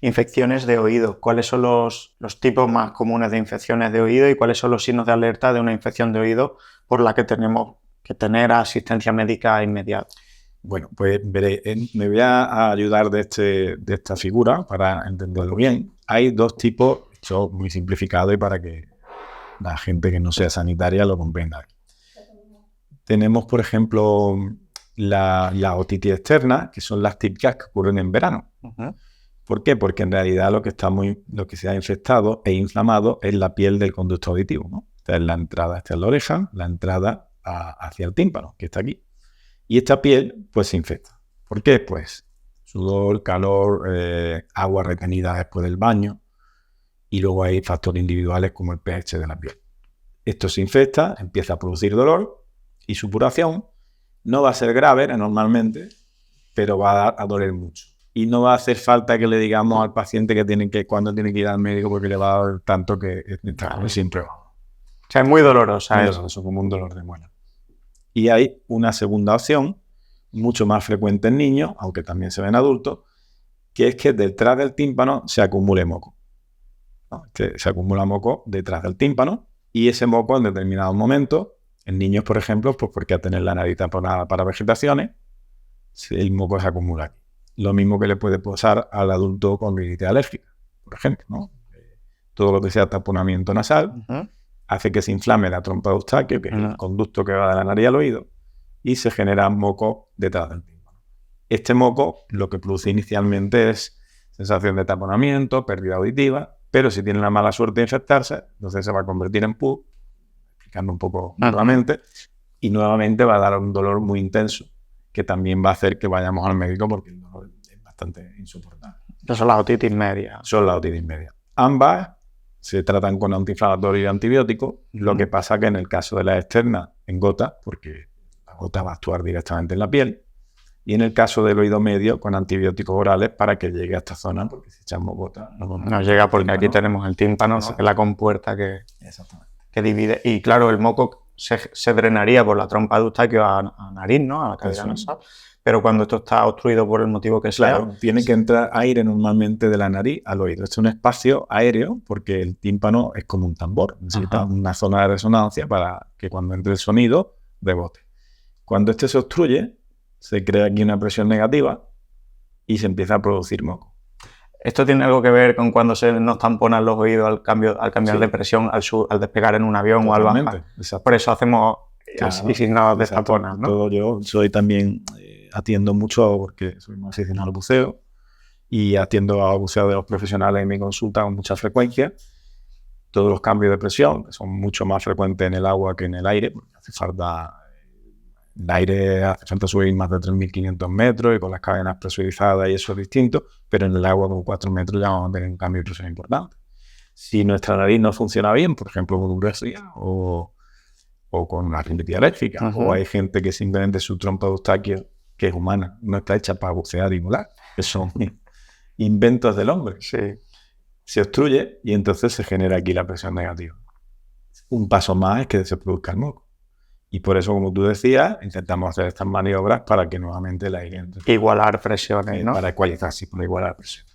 Infecciones de oído. ¿Cuáles son los tipos más comunes de infecciones de oído y cuáles son los signos de alerta de una infección de oído por la que tenemos que tener asistencia médica inmediata? Bueno, pues veré, me voy a ayudar de esta figura para entenderlo bien. Hay dos tipos, esto muy simplificado y para que la gente que no sea sanitaria lo comprenda. Tenemos, por ejemplo, la otitis externa, que son las típicas que ocurren en verano. ¿Por qué? Porque en realidad lo que se ha infectado e inflamado es la piel del conducto auditivo, ¿no? Esta es la entrada hacia la oreja, la entrada hacia el tímpano, que está aquí. Y esta piel, pues, se infecta. ¿Por qué? Pues sudor, calor, agua retenida después del baño. Y luego hay factores individuales como el pH de la piel. Esto se infecta, empieza a producir dolor y supuración. No va a ser grave normalmente, pero va a doler mucho. Y no va a hacer falta que le digamos al paciente cuándo tiene que ir al médico porque le va a doler tanto que siempre va. O sea, es muy dolorosa. Muy doloroso, como un dolor de muela. Y hay una segunda opción, mucho más frecuente en niños, aunque también se ve en adultos, que es que detrás del tímpano se acumule moco, ¿no? Que se acumula moco detrás del tímpano y ese moco en determinado momento, en niños, por ejemplo, pues porque al tener la nariz taponada para vegetaciones, el moco se acumula aquí. Lo mismo que le puede pasar al adulto con rinitis alérgica, por ejemplo, ¿no? Todo lo que sea taponamiento nasal hace que se inflame la trompa de Eustaquio, que es el conducto que va de la nariz al oído, y se genera moco detrás del tímpano. Este moco lo que produce inicialmente es sensación de taponamiento, pérdida auditiva, pero si tiene la mala suerte de infectarse, entonces se va a convertir en pus, explicando un poco nuevamente, y nuevamente va a dar un dolor muy intenso, que también va a hacer que vayamos al médico porque el dolor es bastante insoportable. Esas son las otitis medias. Son las otitis medias. Ambas se tratan con antiinflamatorio y antibiótico. Lo que pasa que en el caso de la externa, en gota, porque la gota va a actuar directamente en la piel, y en el caso del oído medio, con antibióticos orales para que llegue a esta zona, porque si echamos gota... No llega porque aquí tenemos el tímpano, ¿no? Que es la compuerta que divide. Y claro, el moco se drenaría por la trompa de Eustaquio a nariz, ¿no? A la cavidad nasal. Pero cuando esto está obstruido por el motivo que sea... Claro, tiene que entrar aire normalmente de la nariz al oído. Este es un espacio aéreo porque el tímpano es como un tambor. Necesita una zona de resonancia para que cuando entre el sonido rebote. Cuando este se obstruye, se crea aquí una presión negativa y se empieza a producir moco. ¿Esto tiene algo que ver con cuando se nos tamponan los oídos al cambiar de presión, al despegar en un avión o al bajar? Por eso hacemos así si nos destaponan, ¿no? Yo soy también... atiendo mucho porque soy más aficionado al buceo y atiendo a buceo de los profesionales en mi consulta con mucha frecuencia. Todos los cambios de presión que son mucho más frecuentes en el agua que en el aire, porque el aire hace falta subir más de 3.500 metros y con las cadenas presurizadas y eso es distinto, pero en el agua con 4 metros ya vamos a tener un cambio de presión importante. Si nuestra nariz no funciona bien, por ejemplo con un resfriado o con una rinitis alérgica, o hay gente que simplemente su trompa de Eustaquio, que es humana, no está hecha para bucear y volar, que son inventos del hombre. Se obstruye y entonces se genera aquí la presión negativa. Un paso más es que se produzca el moco. Y por eso, como tú decías, intentamos hacer estas maniobras para que nuevamente el aire entre. Igualar presiones, ¿no? Para ecualizar, sí, para igualar presión.